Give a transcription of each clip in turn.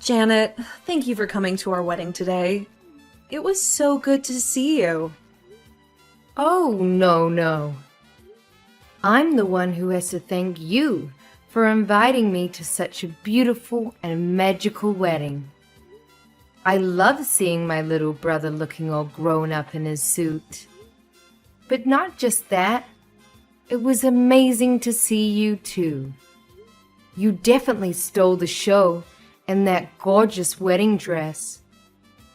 Janet, thank you for coming to our wedding today. It was so good to see you. Oh, no. I'm the one who has to thank you for inviting me to such a beautiful and magical wedding. I love seeing my little brother looking all grown up in his suit. But not just that, it was amazing to see you too. You definitely stole the show in that gorgeous wedding dress,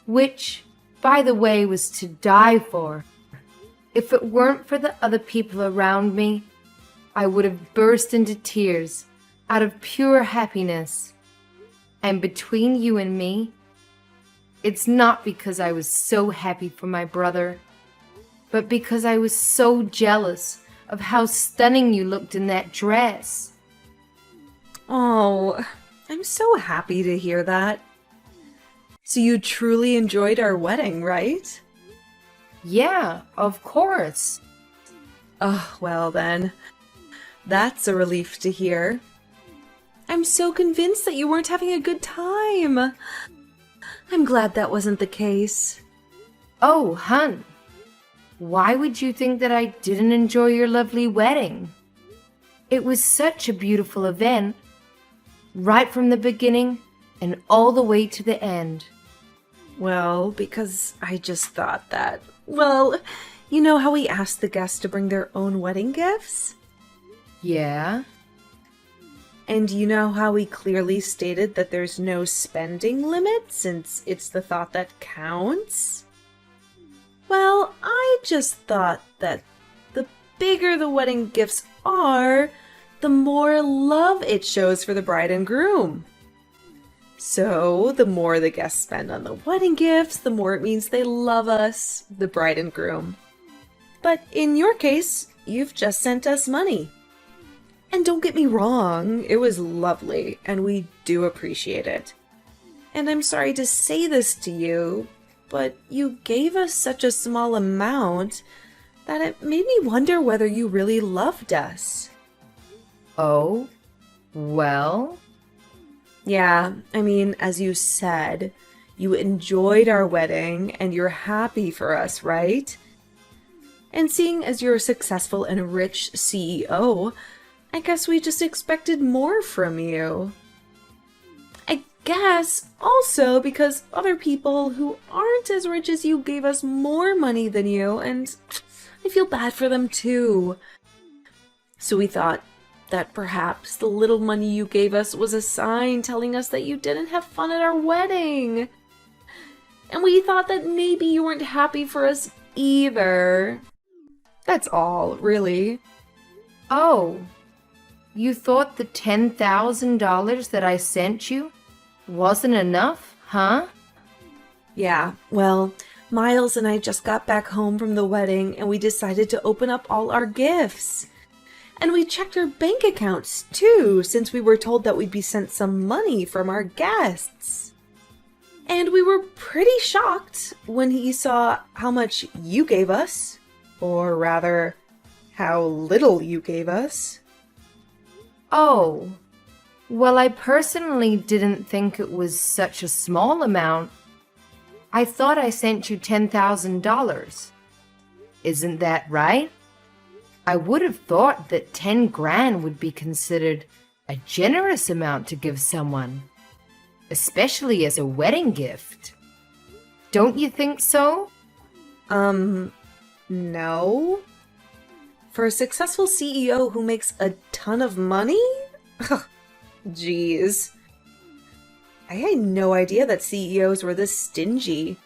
which, by the way, was to die for. If it weren't for the other people around me, I would have burst into tears out of pure happiness. And between you and me, it's not because I was so happy for my brother, but because I was so jealous of how stunning you looked in that dress. Oh, I'm so happy to hear that. So you truly enjoyed our wedding, right? Yeah, of course. Oh, well then. That's a relief to hear. I'm so convinced that you weren't having a good time. I'm glad that wasn't the case. Oh, hun, why would you think that I didn't enjoy your lovely wedding? It was such a beautiful event, right from the beginning and all the way to the end. Well, because I just thought that, well, you know how we asked the guests to bring their own wedding gifts? Yeah? And you know how we clearly stated that there's no spending limit since it's the thought that counts? Well, I just thought that the bigger the wedding gifts are, the more love it shows for the bride and groom. So, the more the guests spend on the wedding gifts, the more it means they love us, the bride and groom. But in your case, you've just sent us money. And don't get me wrong, it was lovely, and we do appreciate it. And I'm sorry to say this to you, but you gave us such a small amount that it made me wonder whether you really loved us. Oh, well? Yeah, I mean, as you said, you enjoyed our wedding and you're happy for us, right? And seeing as you're a successful and rich CEO, I guess we just expected more from you. I guess also because other people who aren't as rich as you gave us more money than you, and I feel bad for them too. So we thought that perhaps the little money you gave us was a sign telling us that you didn't have fun at our wedding. And we thought that maybe you weren't happy for us either. That's all, really. Oh, you thought the $10,000 that I sent you wasn't enough, huh? Yeah, well, Miles and I just got back home from the wedding and we decided to open up all our gifts. And we checked our bank accounts too, since we were told that we'd be sent some money from our guests. And we were pretty shocked when he saw how much you gave us, or rather, how little you gave us. Oh, well, I personally didn't think it was such a small amount. I thought I sent you $10,000. Isn't that right? I would have thought that 10 grand would be considered a generous amount to give someone, especially as a wedding gift. Don't you think so? No. For a successful CEO who makes a ton of money? Jeez. I had no idea that CEOs were this stingy.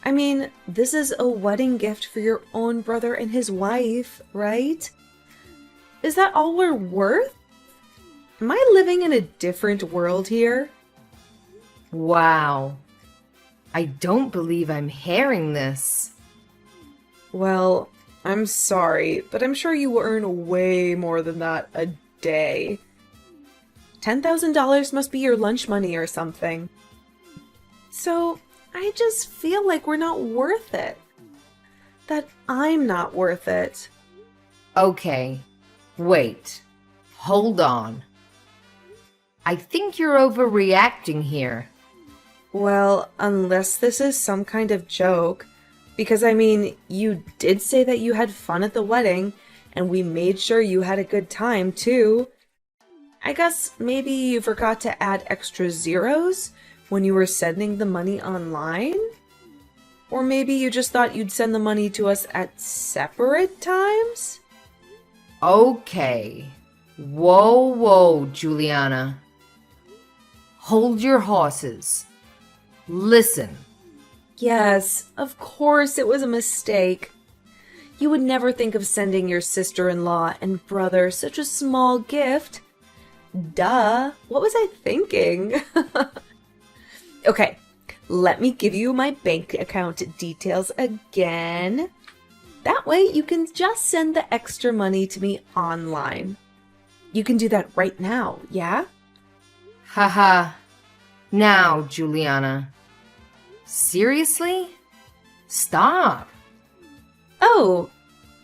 I mean, this is a wedding gift for your own brother and his wife, right? Is that all we're worth? Am I living in a different world here? Wow. I don't believe I'm hearing this. Well, I'm sorry, but I'm sure you earn way more than that a day. $10,000 must be your lunch money or something. So, I just feel like we're not worth it. That I'm not worth it. Okay, wait. Hold on. I think you're overreacting here. Well, unless this is some kind of joke. Because, I mean, you did say that you had fun at the wedding, and we made sure you had a good time, too. I guess maybe you forgot to add extra zeros when you were sending the money online? Or maybe you just thought you'd send the money to us at separate times? Okay. Whoa, Juliana. Hold your horses. Listen. Yes, of course it was a mistake. You would never think of sending your sister-in-law and brother such a small gift. Duh, what was I thinking? Okay, let me give you my bank account details again. That way you can just send the extra money to me online. You can do that right now, yeah? Haha. Now, Juliana. Seriously? Stop. Oh,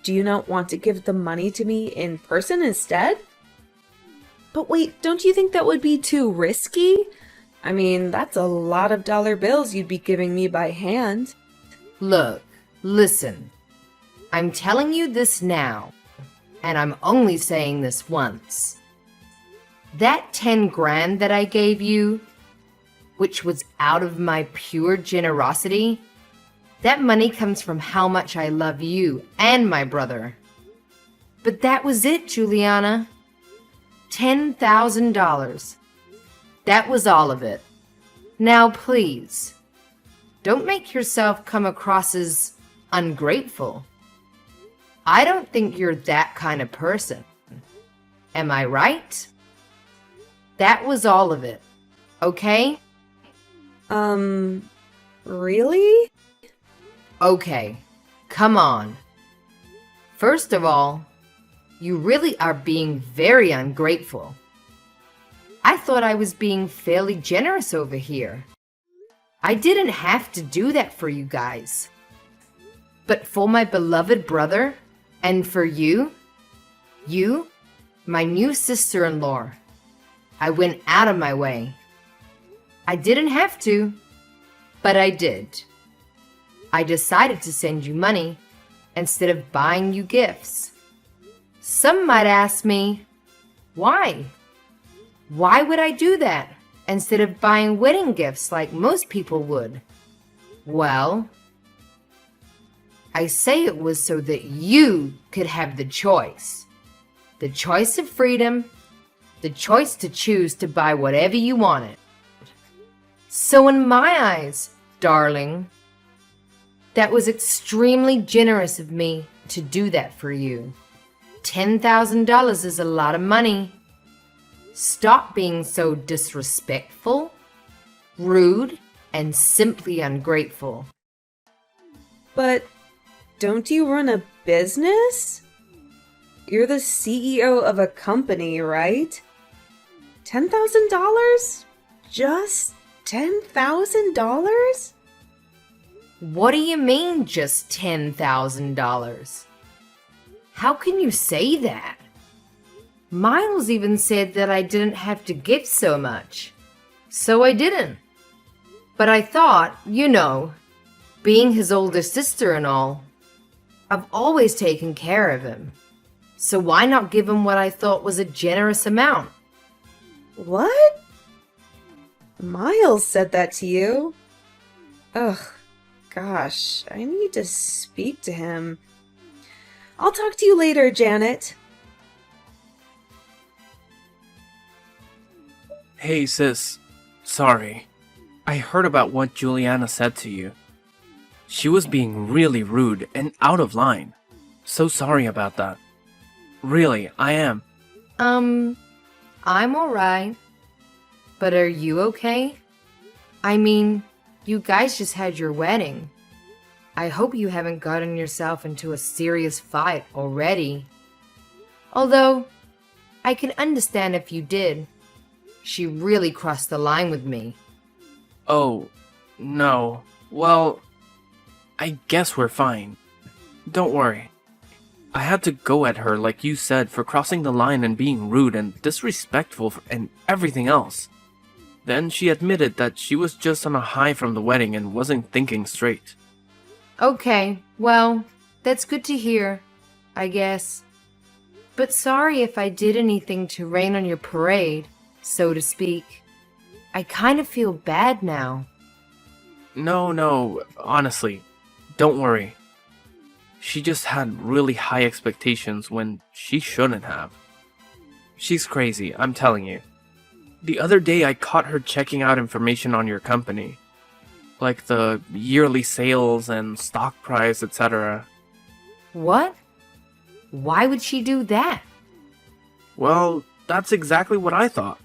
do you not want to give the money to me in person instead? But wait, don't you think that would be too risky? I mean, that's a lot of dollar bills you'd be giving me by hand. Look, listen. I'm telling you this now, and I'm only saying this once. That 10 grand that I gave you, which was out of my pure generosity, that money comes from how much I love you and my brother. But that was it, Juliana. $10,000. That was all of it. Now, please, don't make yourself come across as ungrateful. I don't think you're that kind of person. Am I right? That was all of it, okay? Really? Okay, come on. First of all, you really are being very ungrateful. I thought I was being fairly generous over here. I didn't have to do that for you guys. But for my beloved brother, and for you, my new sister-in-law, I went out of my way. I didn't have to, but I did. I decided to send you money instead of buying you gifts. Some might ask me, why? Why would I do that instead of buying wedding gifts like most people would? Well, I say it was so that you could have the choice. The choice of freedom, the choice to choose to buy whatever you wanted. So in my eyes, darling, that was extremely generous of me to do that for you. $10,000 is a lot of money. Stop being so disrespectful, rude, and simply ungrateful. But don't you run a business? You're the CEO of a company, right? $10,000? Just $10,000? What do you mean, just $10,000? How can you say that? Miles even said that I didn't have to give so much. So I didn't. But I thought, being his older sister and all, I've always taken care of him. So why not give him what I thought was a generous amount? What? Miles said that to you? Ugh, gosh, I need to speak to him. I'll talk to you later, Janet. Hey sis, sorry. I heard about what Juliana said to you. She was being really rude and out of line. So sorry about that. Really, I am. I'm alright. But are you okay? I mean, you guys just had your wedding. I hope you haven't gotten yourself into a serious fight already. Although, I can understand if you did. She really crossed the line with me. Oh, no. Well, I guess we're fine. Don't worry. I had to go at her, like you said, for crossing the line and being rude and disrespectful and everything else. Then she admitted that she was just on a high from the wedding and wasn't thinking straight. Okay, well, that's good to hear, I guess. But sorry if I did anything to rain on your parade, so to speak. I kind of feel bad now. No, honestly, don't worry. She just had really high expectations when she shouldn't have. She's crazy, I'm telling you. The other day I caught her checking out information on your company. Like the yearly sales and stock price, etc. What? Why would she do that? Well, that's exactly what I thought.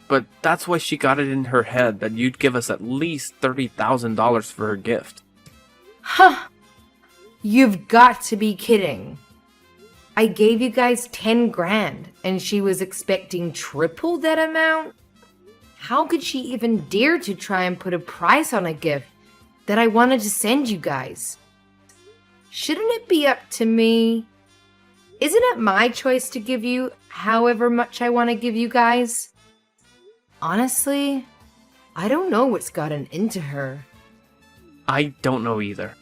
But that's why she got it in her head that you'd give us at least $30,000 for her gift. Huh! You've got to be kidding. I gave you guys 10 grand and she was expecting triple that amount? How could she even dare to try and put a price on a gift that I wanted to send you guys? Shouldn't it be up to me? Isn't it my choice to give you however much I want to give you guys? Honestly, I don't know what's gotten into her. I don't know either.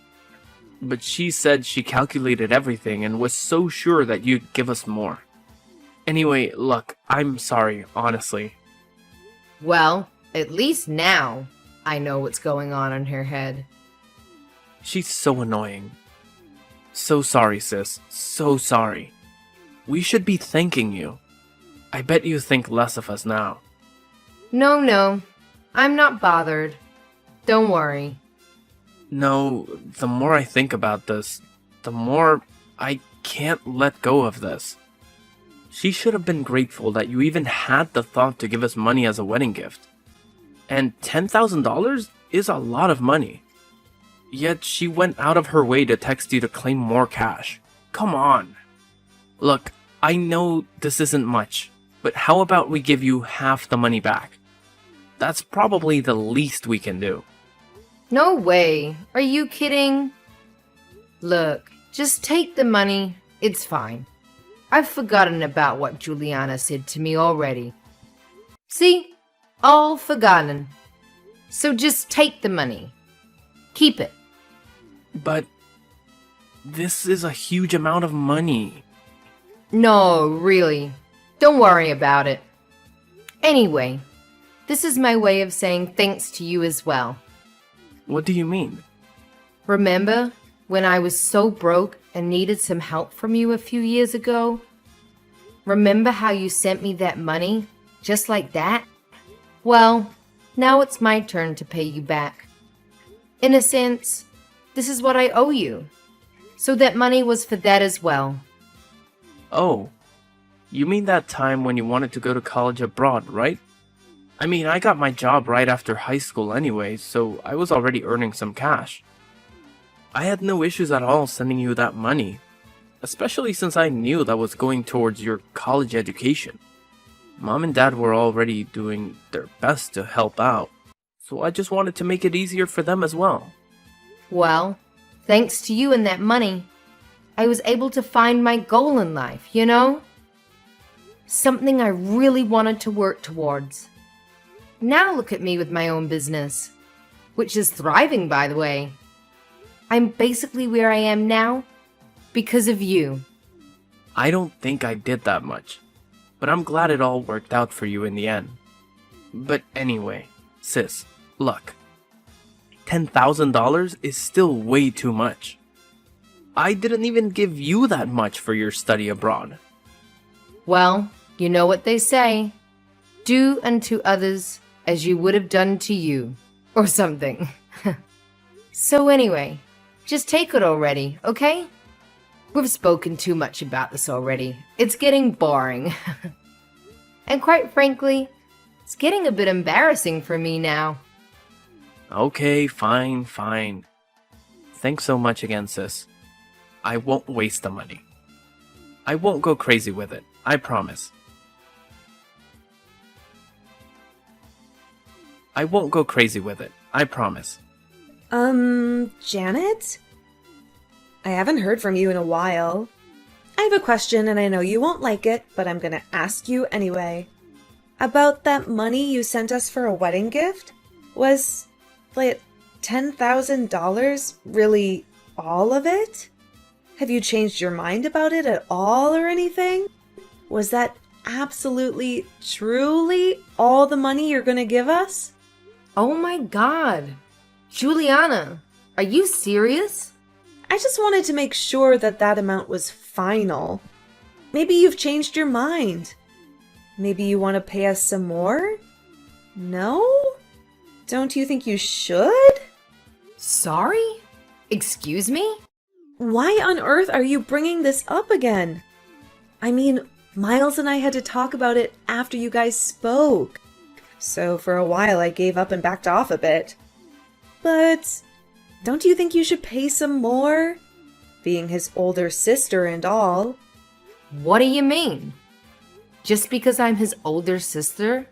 But she said she calculated everything and was so sure that you'd give us more. Anyway, look, I'm sorry, honestly. Well, at least now I know what's going on in her head. She's so annoying. So sorry, sis. So sorry. We should be thanking you. I bet you think less of us now. No, I'm not bothered. Don't worry. No, the more I think about this, the more I can't let go of this. She should have been grateful that you even had the thought to give us money as a wedding gift. And $10,000 is a lot of money. Yet she went out of her way to text you to claim more cash. Come on. Look, I know this isn't much, but how about we give you half the money back? That's probably the least we can do. No way. Are you kidding? Look, just take the money. It's fine. I've forgotten about what Juliana said to me already. See? All forgotten. So just take the money. Keep it. But this is a huge amount of money. No, really. Don't worry about it. Anyway, this is my way of saying thanks to you as well. What do you mean? Remember when I was so broke and needed some help from you a few years ago? Remember how you sent me that money, just like that? Well, now it's my turn to pay you back. In a sense, this is what I owe you. So that money was for that as well. Oh, you mean that time when you wanted to go to college abroad, right? I mean, I got my job right after high school anyway, so I was already earning some cash. I had no issues at all sending you that money, especially since I knew that was going towards your college education. Mom and Dad were already doing their best to help out, so I just wanted to make it easier for them as well. Well, thanks to you and that money, I was able to find my goal in life, you know? Something I really wanted to work towards. Now look at me with my own business, which is thriving, by the way. I'm basically where I am now because of you. I don't think I did that much, but I'm glad it all worked out for you in the end. But anyway, sis, look. $10,000 is still way too much. I didn't even give you that much for your study abroad. Well, you know what they say. Do unto others as you would have done to you, or something. So anyway, just take it already, okay? We've spoken too much about this already. It's getting boring. And quite frankly, it's getting a bit embarrassing for me now. Okay, fine. Thanks so much again, sis. I won't waste the money. I won't go crazy with it, I promise. I won't go crazy with it, I promise. Janet? I haven't heard from you in a while. I have a question and I know you won't like it, but I'm gonna ask you anyway. About that money you sent us for a wedding gift? Was, like, $10,000 really all of it? Have you changed your mind about it at all or anything? Was that absolutely, truly all the money you're gonna give us? Oh my god. Juliana, are you serious? I just wanted to make sure that that amount was final. Maybe you've changed your mind. Maybe you want to pay us some more? No? Don't you think you should? Sorry? Excuse me? Why on earth are you bringing this up again? I mean, Miles and I had to talk about it after you guys spoke. So for a while I gave up and backed off a bit. But don't you think you should pay some more? Being his older sister and all. What do you mean? Just because I'm his older sister?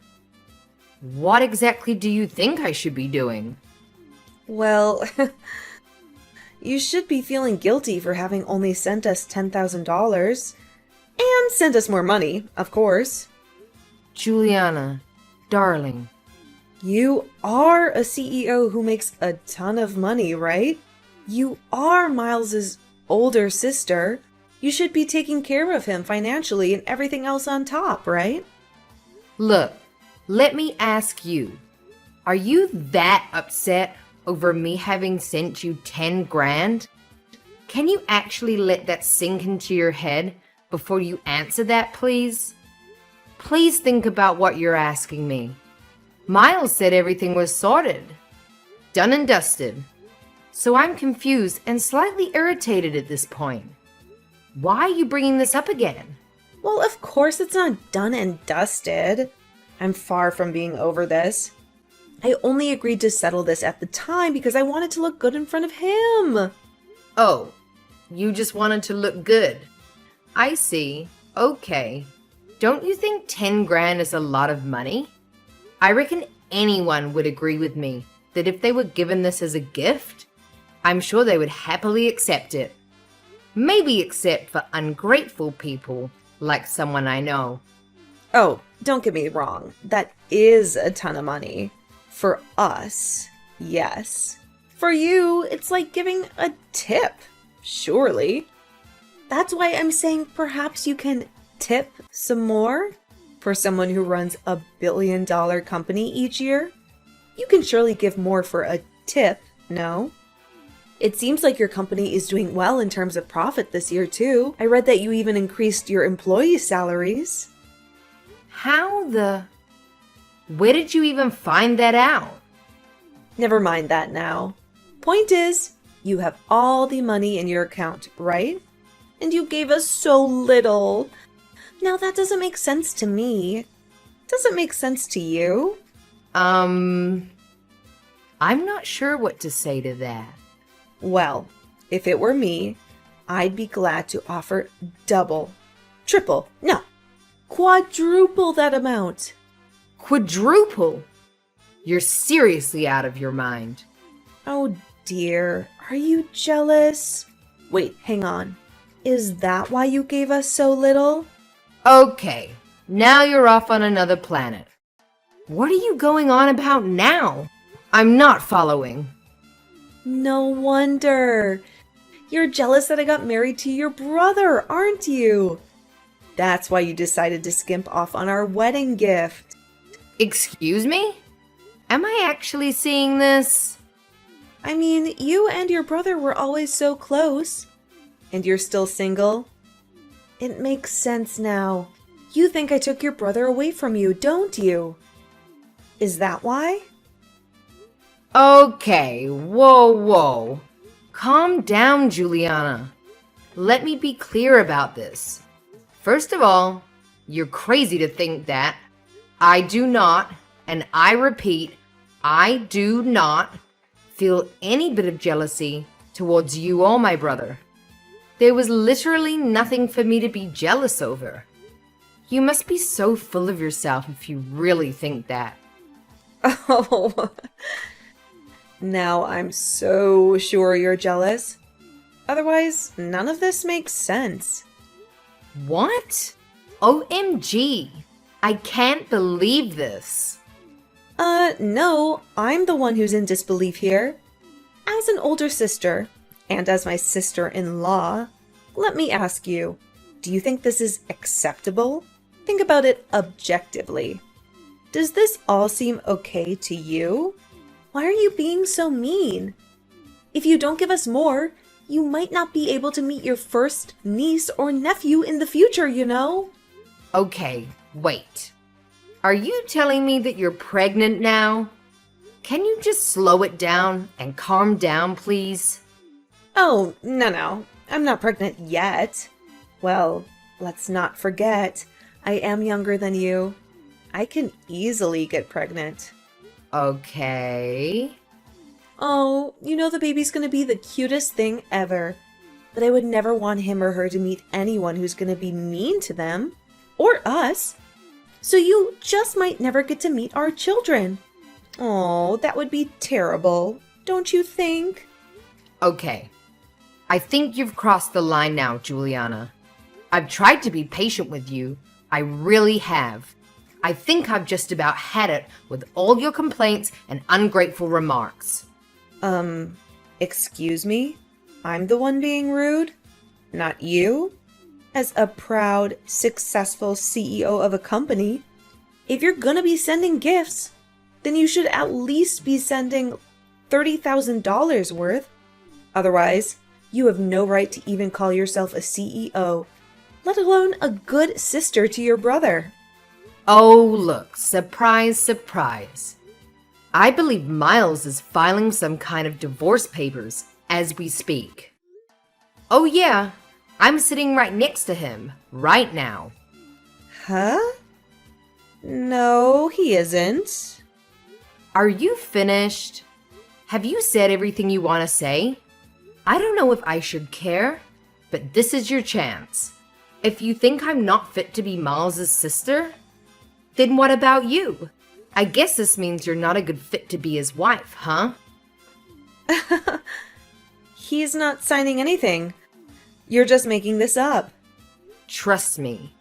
What exactly do you think I should be doing? Well, you should be feeling guilty for having only sent us $10,000. And sent us more money, of course. Juliana, darling. You are a CEO who makes a ton of money, right? You are Miles's older sister. You should be taking care of him financially and everything else on top, right? Look, let me ask you. Are you that upset over me having sent you 10 grand? Can you actually let that sink into your head before you answer that, please? Please think about what you're asking me. Miles said everything was sorted. Done and dusted. So I'm confused and slightly irritated at this point. Why are you bringing this up again? Well, of course it's not done and dusted. I'm far from being over this. I only agreed to settle this at the time because I wanted to look good in front of him. Oh, you just wanted to look good. I see. Okay. Don't you think 10 grand is a lot of money? I reckon anyone would agree with me that if they were given this as a gift, I'm sure they would happily accept it. Maybe except for ungrateful people like someone I know. Oh, don't get me wrong. That is a ton of money. For us, yes. For you, it's like giving a tip, surely. That's why I'm saying perhaps you can tip some more for someone who runs a billion-dollar company each year. You can surely give more for a tip, no? It seems like your company is doing well in terms of profit this year, too. I read that you even increased your employee salaries. Where did you even find that out? Never mind that now. Point is, you have all the money in your account, right? And you gave us so little. Now that doesn't make sense to me. Does it make sense to you? I'm not sure what to say to that. Well, if it were me, I'd be glad to offer double, triple, no, quadruple that amount. Quadruple? You're seriously out of your mind. Oh dear, are you jealous? Wait, hang on. Is that why you gave us so little? Okay, now you're off on another planet. What are you going on about now? I'm not following. No wonder. You're jealous that I got married to your brother, aren't you? That's why you decided to skimp off on our wedding gift. Excuse me? Am I actually seeing this? I mean, you and your brother were always so close. And you're still single? It makes sense now. You think I took your brother away from you, don't you? Is that why? Okay, whoa. Calm down, Juliana. Let me be clear about this. First of all, you're crazy to think that. I do not, and I repeat, I do not feel any bit of jealousy towards you or my brother. There was literally nothing for me to be jealous over. You must be so full of yourself if you really think that. Oh, now I'm so sure you're jealous. Otherwise, none of this makes sense. What? OMG. I can't believe this. No, I'm the one who's in disbelief here. As an older sister, and as my sister-in-law, let me ask you, do you think this is acceptable? Think about it objectively. Does this all seem okay to you? Why are you being so mean? If you don't give us more, you might not be able to meet your first niece or nephew in the future, you know? Okay, wait. Are you telling me that you're pregnant now? Can you just slow it down and calm down, please? Oh, no. I'm not pregnant yet. Well, let's not forget, I am younger than you. I can easily get pregnant. Okay. Oh, you know the baby's gonna be the cutest thing ever. But I would never want him or her to meet anyone who's gonna be mean to them. Or us. So you just might never get to meet our children. Oh, that would be terrible, don't you think? Okay. I think you've crossed the line now, Juliana. I've tried to be patient with you. I really have. I think I've just about had it with all your complaints and ungrateful remarks. Excuse me? I'm the one being rude? Not you? As a proud, successful CEO of a company, if you're gonna be sending gifts, then you should at least be sending $30,000 worth. Otherwise, you have no right to even call yourself a CEO, let alone a good sister to your brother. Oh, look, surprise, surprise. I believe Miles is filing some kind of divorce papers as we speak. Oh yeah, I'm sitting right next to him, right now. Huh? No, he isn't. Are you finished? Have you said everything you want to say? I don't know if I should care, but this is your chance. If you think I'm not fit to be Miles' sister, then what about you? I guess this means you're not a good fit to be his wife, huh? He's not signing anything. You're just making this up. Trust me,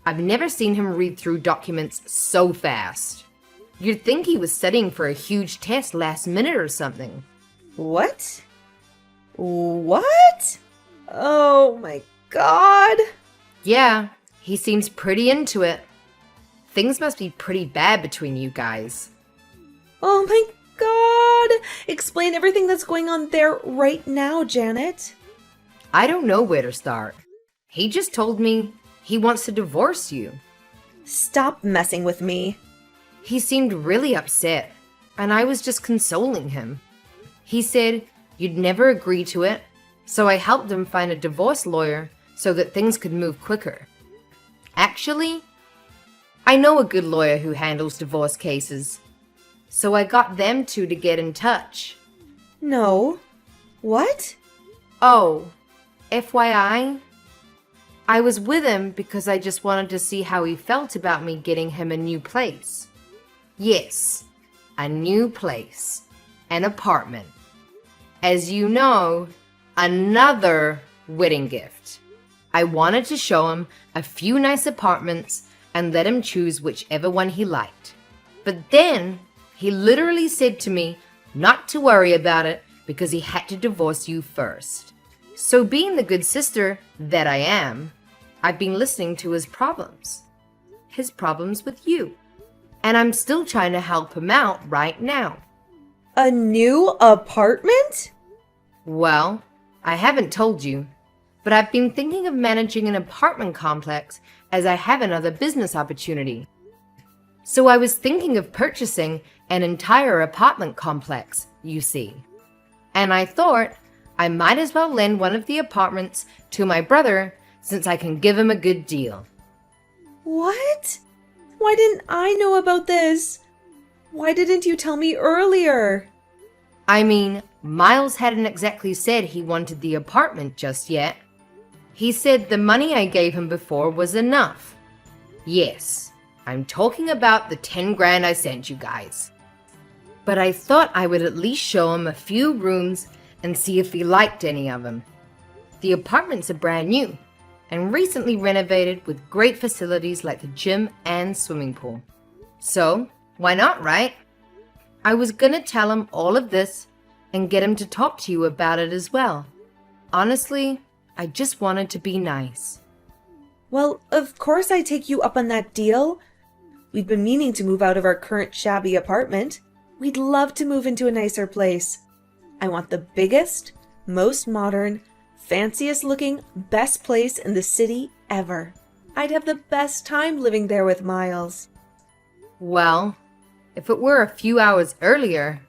I've never seen him read through documents so fast. You'd think he was studying for a huge test last minute or something. What? What? Oh my god. Yeah, he seems pretty into it. Things must be pretty bad between you guys. Oh my god. Explain everything that's going on there right now, Janet. I don't know where to start. He just told me he wants to divorce you. Stop messing with me. He seemed really upset, and I was just consoling him. He said you'd never agree to it, so I helped him find a divorce lawyer so that things could move quicker. Actually, I know a good lawyer who handles divorce cases, so I got them two to get in touch. No. What? Oh, FYI, I was with him because I just wanted to see how he felt about me getting him a new place. Yes, a new place, an apartment. As you know, another wedding gift. I wanted to show him a few nice apartments and let him choose whichever one he liked. But then he literally said to me not to worry about it because he had to divorce you first. So being the good sister that I am, I've been listening to his problems with you. And I'm still trying to help him out right now. A new apartment? Well, I haven't told you, but I've been thinking of managing an apartment complex as I have another business opportunity. So I was thinking of purchasing an entire apartment complex, you see. And I thought I might as well lend one of the apartments to my brother since I can give him a good deal. What? Why didn't I know about this? Why didn't you tell me earlier? I mean, Miles hadn't exactly said he wanted the apartment just yet. He said the money I gave him before was enough. Yes, I'm talking about the 10 grand I sent you guys. But I thought I would at least show him a few rooms and see if he liked any of them. The apartments are brand new, and recently renovated with great facilities like the gym and swimming pool. So, why not, right? I was gonna tell him all of this and get him to talk to you about it as well. Honestly, I just wanted to be nice. Well, of course I take you up on that deal. We've been meaning to move out of our current shabby apartment. We'd love to move into a nicer place. I want the biggest, most modern, fanciest looking, best place in the city ever. I'd have the best time living there with Miles. Well, if it were a few hours earlier,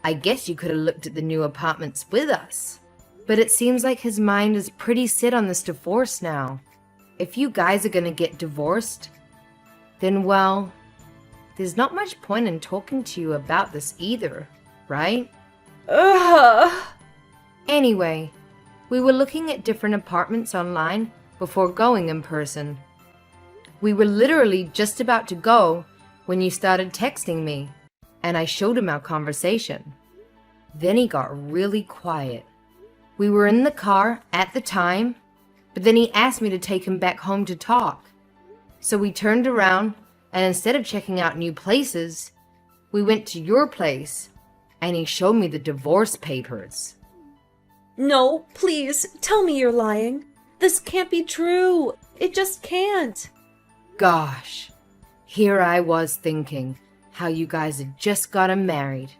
I guess you could have looked at the new apartments with us. But it seems like his mind is pretty set on this divorce now. If you guys are gonna get divorced, then well, there's not much point in talking to you about this either, right? Ugh! Anyway, we were looking at different apartments online before going in person. We were literally just about to go when you started texting me, and I showed him our conversation. Then he got really quiet. We were in the car at the time, but then he asked me to take him back home to talk. So we turned around, and instead of checking out new places, we went to your place, and he showed me the divorce papers. No, please, tell me you're lying. This can't be true. It just can't. Gosh, here I was thinking how you guys had just gotten married.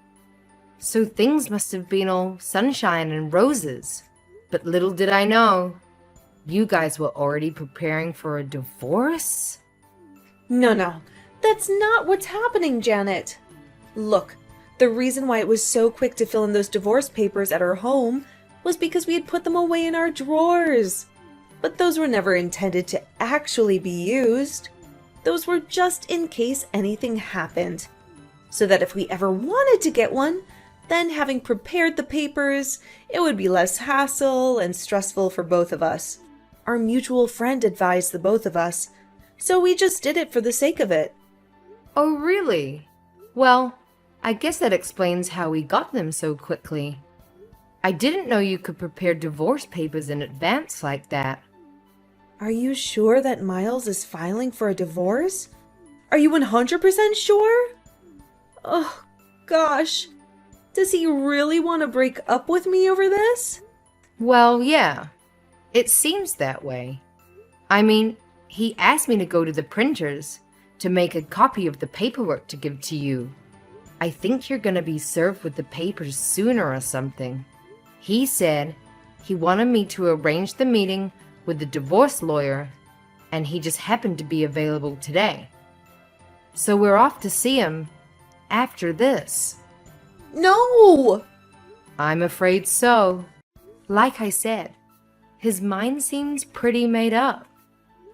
So things must have been all sunshine and roses. But little did I know, you guys were already preparing for a divorce? No, that's not what's happening, Janet. Look, the reason why it was so quick to fill in those divorce papers at our home was because we had put them away in our drawers. But those were never intended to actually be used. Those were just in case anything happened. So that if we ever wanted to get one, then having prepared the papers, it would be less hassle and stressful for both of us. Our mutual friend advised the both of us, so we just did it for the sake of it. Oh, really? Well, I guess that explains how we got them so quickly. I didn't know you could prepare divorce papers in advance like that. Are you sure that Miles is filing for a divorce? Are you 100% sure? Oh, gosh. Does he really want to break up with me over this? Well, yeah. It seems that way. I mean, he asked me to go to the printers to make a copy of the paperwork to give to you. I think you're gonna be served with the papers sooner or something. He said he wanted me to arrange the meeting with the divorce lawyer, and he just happened to be available today. So we're off to see him after this. No! I'm afraid so. Like I said, his mind seems pretty made up.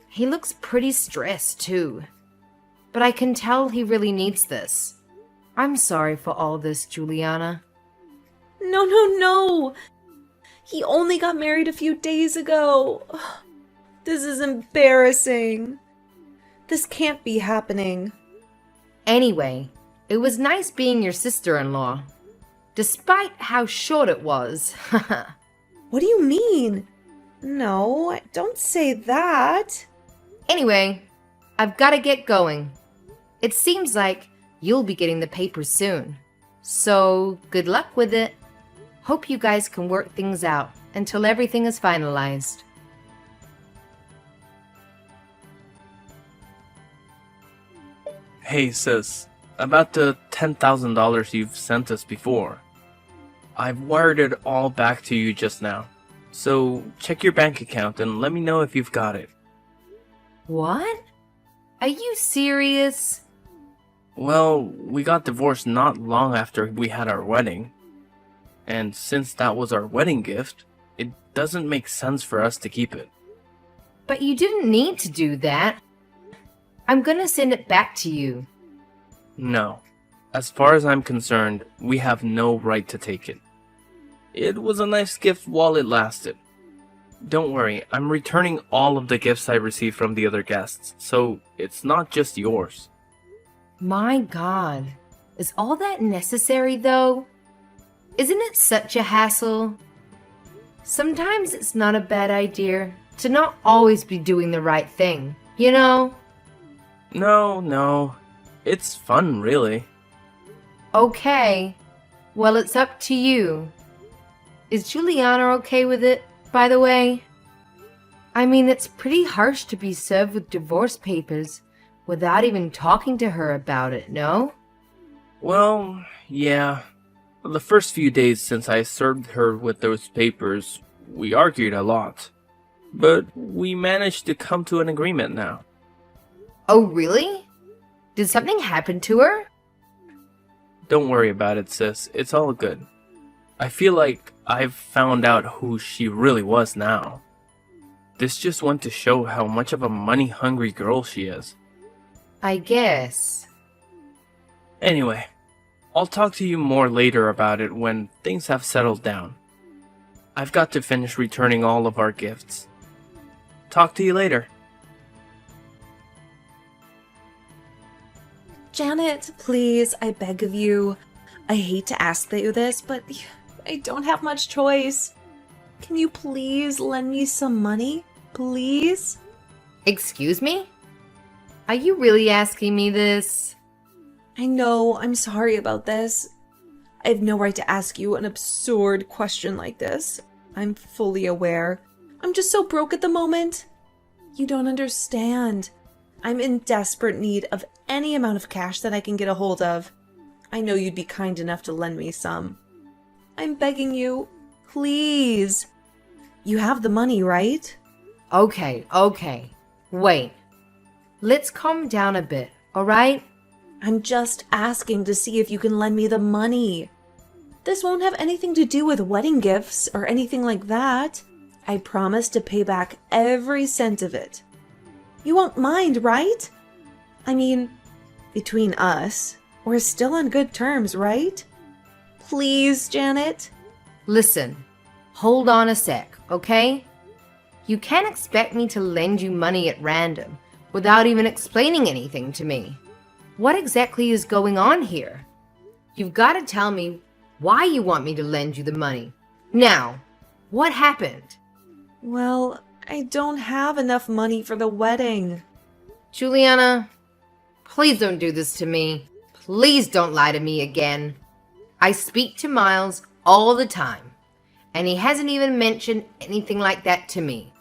He looks pretty stressed too. But I can tell he really needs this. I'm sorry for all this, Juliana. No. He only got married a few days ago. This is embarrassing. This can't be happening. Anyway, it was nice being your sister-in-law. Despite how short it was. What do you mean? No, don't say that. Anyway, I've got to get going. It seems like you'll be getting the papers soon. So, good luck with it. Hope you guys can work things out until everything is finalized. Hey sis, about the $10,000 you've sent us before. I've wired it all back to you just now. So check your bank account and let me know if you've got it. What? Are you serious? Well, we got divorced not long after we had our wedding. And since that was our wedding gift, it doesn't make sense for us to keep it. But you didn't need to do that. I'm gonna send it back to you. No. As far as I'm concerned, we have no right to take it. It was a nice gift while it lasted. Don't worry, I'm returning all of the gifts I received from the other guests, so it's not just yours. My God, is all that necessary though? Isn't it such a hassle? Sometimes it's not a bad idea to not always be doing the right thing, you know? No. It's fun, really. Okay. Well, it's up to you. Is Juliana okay with it, by the way? I mean, it's pretty harsh to be served with divorce papers without even talking to her about it, no? Well, yeah. The first few days since I served her with those papers, we argued a lot. But we managed to come to an agreement now. Oh, really? Did something happen to her? Don't worry about it, sis. It's all good. I feel like I've found out who she really was now. This just went to show how much of a money-hungry girl she is. I guess. Anyway, I'll talk to you more later about it when things have settled down. I've got to finish returning all of our gifts. Talk to you later. Janet, please, I beg of you. I hate to ask you this, but I don't have much choice. Can you please lend me some money? Please? Excuse me? Are you really asking me this? I know, I'm sorry about this. I have no right to ask you an absurd question like this. I'm fully aware. I'm just so broke at the moment. You don't understand. I'm in desperate need of any amount of cash that I can get a hold of. I know you'd be kind enough to lend me some. I'm begging you, please. You have the money, right? Okay. Wait. Let's calm down a bit, alright? I'm just asking to see if you can lend me the money. This won't have anything to do with wedding gifts or anything like that. I promise to pay back every cent of it. You won't mind, right? I mean, between us, we're still on good terms, right? Please, Janet? Listen, hold on a sec, okay? You can't expect me to lend you money at random without even explaining anything to me. What exactly is going on here? You've got to tell me why you want me to lend you the money. Now, what happened? Well, I don't have enough money for the wedding. Juliana, please don't do this to me. Please don't lie to me again. I speak to Miles all the time, and he hasn't even mentioned anything like that to me.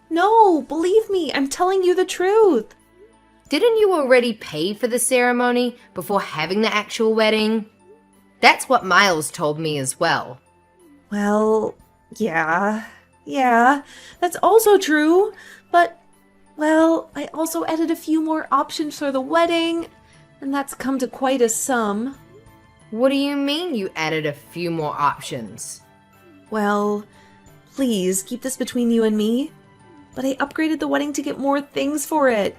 No, believe me, I'm telling you the truth. Didn't you already pay for the ceremony before having the actual wedding? That's what Miles told me as well. Well, yeah, that's also true. But, well, I also added a few more options for the wedding, and that's come to quite a sum. What do you mean you added a few more options? Well, please keep this between you and me. But I upgraded the wedding to get more things for it.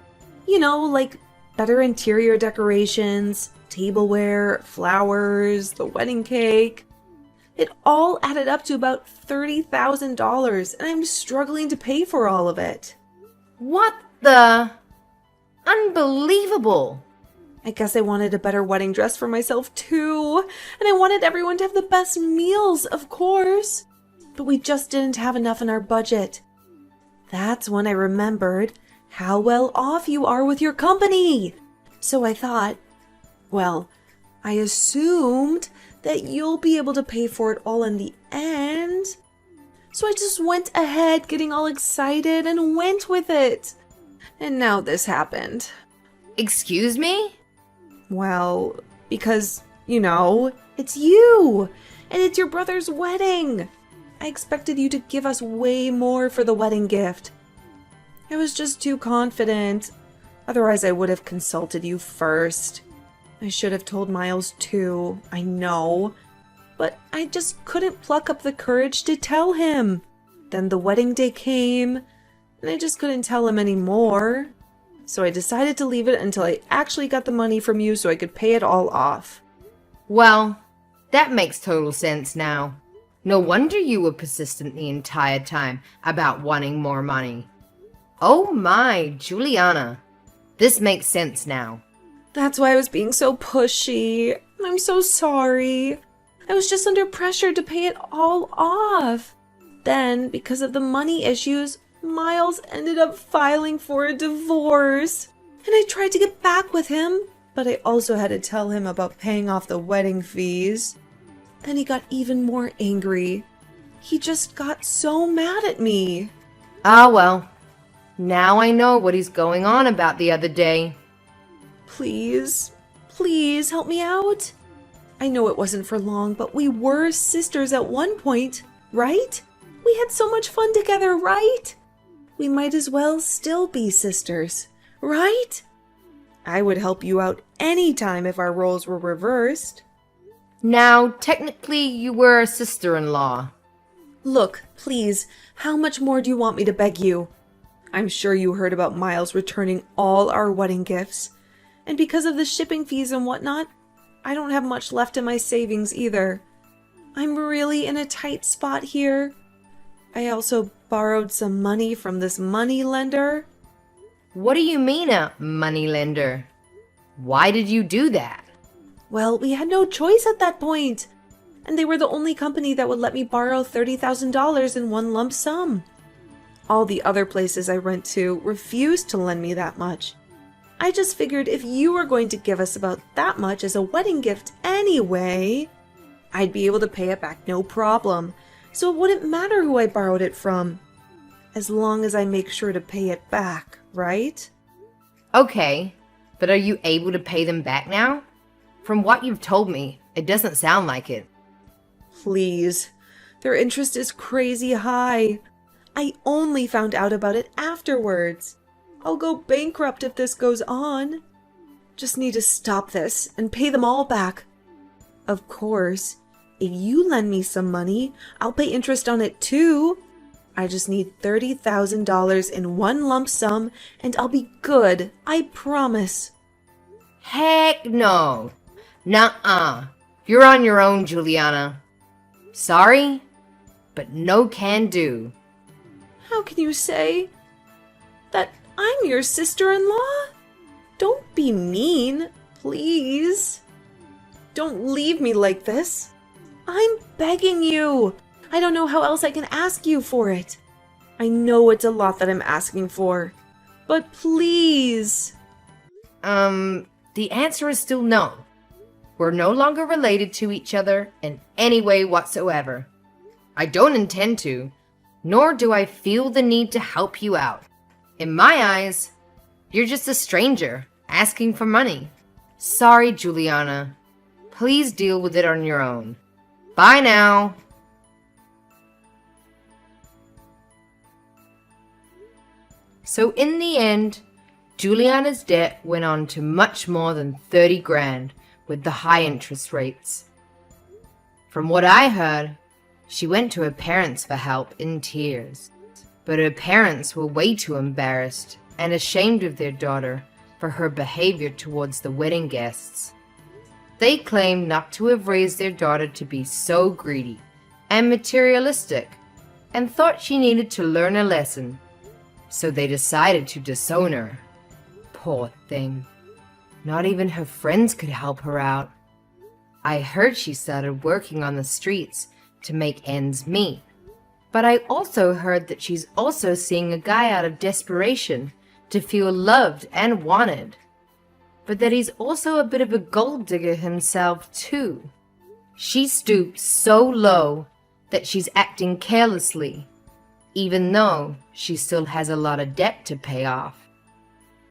You know, like better interior decorations, tableware, flowers, the wedding cake. It all added up to about $30,000, and I'm struggling to pay for all of it. What the? Unbelievable! I guess I wanted a better wedding dress for myself too, and I wanted everyone to have the best meals, of course. But we just didn't have enough in our budget. That's when I remembered how well off you are with your company. So I thought, well, I assumed that you'll be able to pay for it all in the end. So I just went ahead getting all excited and went with it. And now this happened. Excuse me? Well, because, you know, it's you, and it's your brother's wedding. I expected you to give us way more for the wedding gift. I was just too confident. Otherwise, I would have consulted you first. I should have told Miles too, I know. But I just couldn't pluck up the courage to tell him. Then the wedding day came, and I just couldn't tell him anymore. So I decided to leave it until I actually got the money from you so I could pay it all off. Well, that makes total sense now. No wonder you were persistent the entire time about wanting more money. Oh my, Juliana. This makes sense now. That's why I was being so pushy. I'm so sorry. I was just under pressure to pay it all off. Then, because of the money issues, Miles ended up filing for a divorce. And I tried to get back with him, but I also had to tell him about paying off the wedding fees. Then he got even more angry. He just got so mad at me. Ah, well. Now I know what he's going on about the other day. Please, please help me out. I know it wasn't for long, but we were sisters at one point, right? We had so much fun together, right? We might as well still be sisters, right? I would help you out anytime if our roles were reversed. Now, technically, you were a sister-in-law. Look, please, how much more do you want me to beg you? I'm sure you heard about Miles returning all our wedding gifts. And because of the shipping fees and whatnot, I don't have much left in my savings either. I'm really in a tight spot here. I also borrowed some money from this money lender. What do you mean a moneylender? Why did you do that? Well, we had no choice at that point. And they were the only company that would let me borrow $30,000 in one lump sum. All the other places I went to refused to lend me that much. I just figured if you were going to give us about that much as a wedding gift anyway, I'd be able to pay it back no problem. So it wouldn't matter who I borrowed it from, as long as I make sure to pay it back, right? Okay, but are you able to pay them back now? From what you've told me, it doesn't sound like it. Please, their interest is crazy high. I only found out about it afterwards. I'll go bankrupt if this goes on. Just need to stop this and pay them all back. Of course, if you lend me some money, I'll pay interest on it too. I just need $30,000 in one lump sum and I'll be good, I promise. Heck no. Nuh-uh. You're on your own, Juliana. Sorry, but no can do. How can you say that I'm your sister-in-law? Don't be mean, please. Don't leave me like this. I'm begging you. I don't know how else I can ask you for it. I know it's a lot that I'm asking for, but please. The answer is still no. We're no longer related to each other in any way whatsoever. I don't intend to, nor do I feel the need to help you out. In my eyes, you're just a stranger asking for money. Sorry, Juliana. Please deal with it on your own. Bye now. So in the end, Juliana's debt went on to much more than 30 grand with the high interest rates. From what I heard, she went to her parents for help in tears. But her parents were way too embarrassed and ashamed of their daughter for her behavior towards the wedding guests. They claimed not to have raised their daughter to be so greedy and materialistic and thought she needed to learn a lesson. So they decided to disown her. Poor thing. Not even her friends could help her out. I heard she started working on the streets to make ends meet. But I also heard that she's also seeing a guy out of desperation to feel loved and wanted. But that he's also a bit of a gold digger himself too. She stoops so low that she's acting carelessly, even though she still has a lot of debt to pay off.